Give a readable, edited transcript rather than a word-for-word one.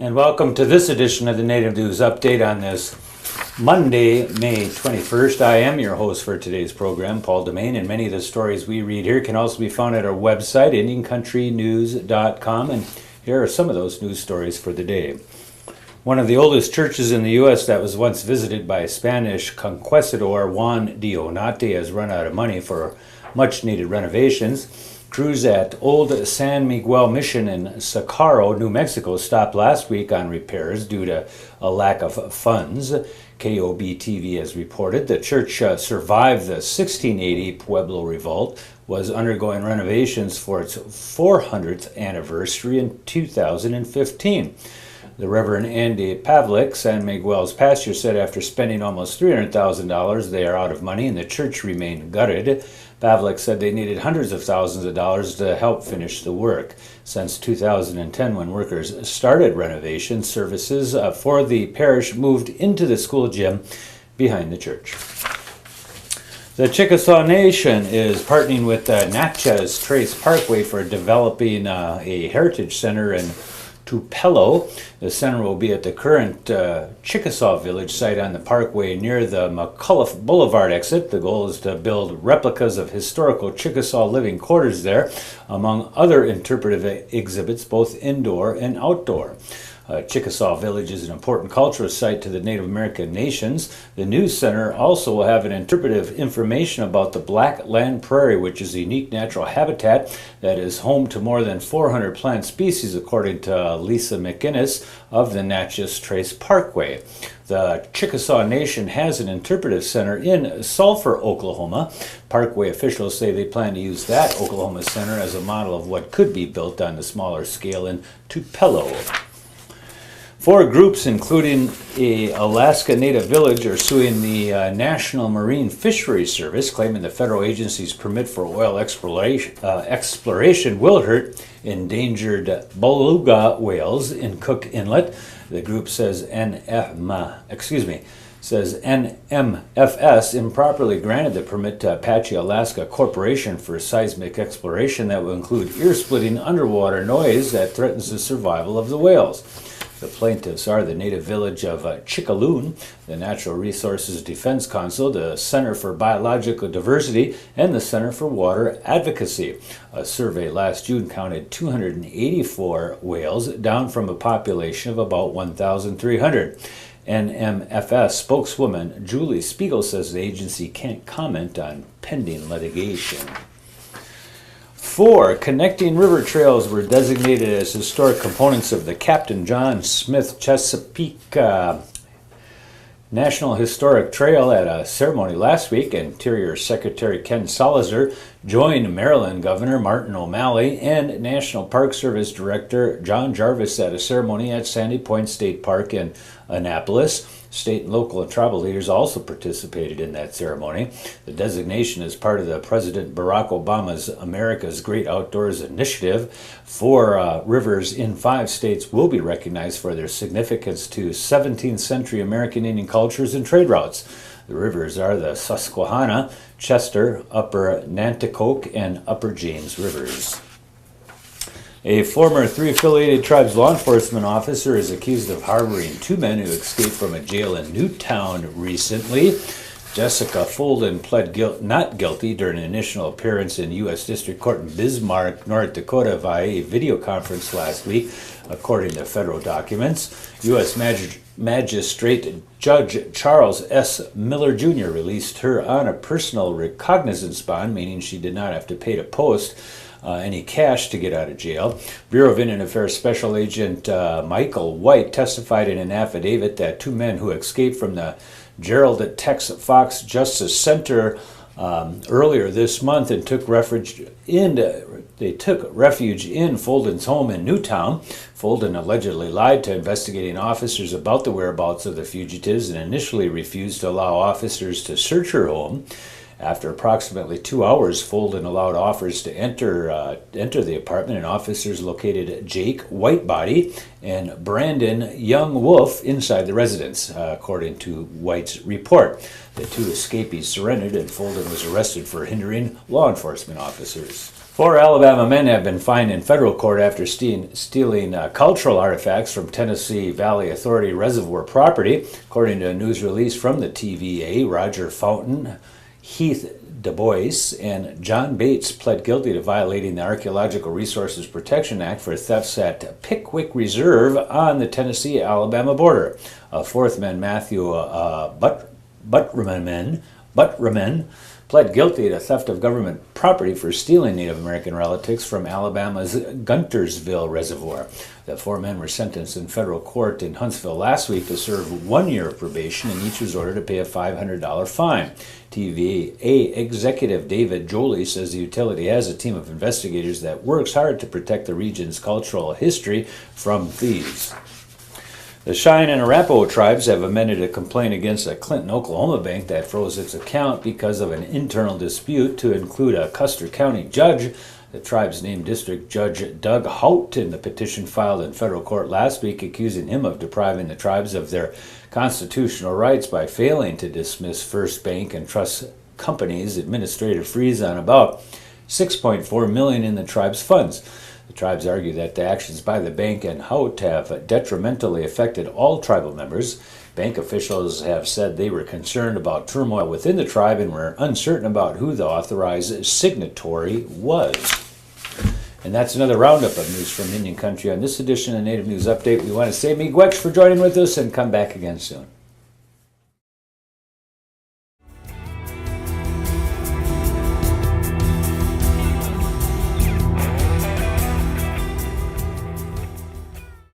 And welcome to this edition of the Native News Update on this Monday, May 21st. I am your host for today's program, Paul DeMain, and many of the stories we read here can also be found at our website, IndianCountryNews.com, and here are some of those news stories for the day. One of the oldest churches in the U.S. that was once visited by Spanish conquistador Juan de Onate has run out of money for much-needed renovations. Crews at Old San Miguel Mission in Socorro, New Mexico, stopped last week on repairs due to a lack of funds. KOB-TV has reported the church survived the 1680 Pueblo Revolt, was undergoing renovations for its 400th anniversary in 2015. The Reverend Andy Pavlik, San Miguel's pastor, said after spending almost $300,000, they are out of money and the church remained gutted. Pavlik said they needed hundreds of thousands of dollars to help finish the work. Since 2010, when workers started renovation services for the parish moved into the school gym behind the church. The Chickasaw Nation is partnering with Natchez Trace Parkway for developing a heritage center in Tupelo. The center will be at the current Chickasaw Village site on the parkway near the McCullough Boulevard exit. The goal is to build replicas of historical Chickasaw living quarters there, among other interpretive exhibits, both indoor and outdoor. Chickasaw Village is an important cultural site to the Native American nations. The new center also will have an interpretive information about the Black Land Prairie, which is a unique natural habitat that is home to more than 400 plant species, according to Lisa McInnes of the Natchez Trace Parkway. The Chickasaw Nation has an interpretive center in Sulphur, Oklahoma. Parkway officials say they plan to use that Oklahoma center as a model of what could be built on a smaller scale in Tupelo. 4 groups, including a Alaska Native village, are suing the National Marine Fisheries Service, claiming the federal agency's permit for oil exploration will hurt endangered beluga whales in Cook Inlet. The group says NMFS improperly granted the permit to Apache Alaska Corporation for seismic exploration that will include ear-splitting underwater noise that threatens the survival of the whales. The plaintiffs are the native village of Chickaloon, the Natural Resources Defense Council, the Center for Biological Diversity, and the Center for Water Advocacy. A survey last June counted 284 whales, down from a population of about 1,300. NMFS spokeswoman Julie Spiegel says the agency can't comment on pending litigation. 4 connecting river trails were designated as historic components of the Captain John Smith Chesapeake National Historic Trail at a ceremony last week. Interior Secretary Ken Salazar joined Maryland Governor Martin O'Malley and National Park Service Director John Jarvis at a ceremony at Sandy Point State Park in Annapolis. State and local and tribal leaders also participated in that ceremony. The designation is part of the President Barack Obama's America's Great Outdoors Initiative. 4 rivers in 5 states will be recognized for their significance to 17th century American Indian cultures and trade routes. The rivers are the Susquehanna, Chester, Upper Nanticoke, and Upper James Rivers. A former 3 affiliated tribes law enforcement officer is accused of harboring 2 men who escaped from a jail in Newtown recently. Jessica Folden pled not guilty during an initial appearance in U.S. District Court in Bismarck, North Dakota via a video conference last week, according to federal documents. U.S. Magistrate Judge Charles S. Miller Jr. released her on a personal recognizance bond, meaning she did not have to pay to post any cash to get out of jail. Bureau of Indian Affairs Special Agent Michael White testified in an affidavit that 2 men who escaped from the Gerald Tex Fox Justice Center earlier this month and took refuge in Folden's home in Newtown. Folden allegedly lied to investigating officers about the whereabouts of the fugitives and initially refused to allow officers to search her home. After approximately 2 hours, Folden allowed offers to enter the apartment, and officers located Jake Whitebody and Brandon Young Wolf inside the residence, according to White's report. The two escapees surrendered, and Folden was arrested for hindering law enforcement officers. 4 Alabama men have been fined in federal court after stealing cultural artifacts from Tennessee Valley Authority reservoir property. According to a news release from the TVA, Roger Fountain, Heath Du Bois, and John Bates pled guilty to violating the Archaeological Resources Protection Act for thefts at Pickwick Reserve on the Tennessee-Alabama border. A fourth man, Matthew Buttreman, pled guilty to theft of government property for stealing Native American relicts from Alabama's Guntersville Reservoir. The four men were sentenced in federal court in Huntsville last week to serve 1 year of probation, and each was ordered to pay a $500 fine. TVA executive David Jolie says the utility has a team of investigators that works hard to protect the region's cultural history from thieves. The Cheyenne and Arapaho tribes have amended a complaint against a Clinton, Oklahoma bank that froze its account because of an internal dispute to include a Custer County judge. The tribes named District Judge Doug Hout in the petition filed in federal court last week, accusing him of depriving the tribes of their constitutional rights by failing to dismiss First Bank and Trust Company's administrative freeze on about $6.4 million in the tribe's funds. The tribes argue that the actions by the bank and Hout have detrimentally affected all tribal members. Bank officials have said they were concerned about turmoil within the tribe and were uncertain about who the authorized signatory was. And that's another roundup of news from Indian Country on this edition of Native News Update. We want to say miigwech for joining with us, and come back again soon.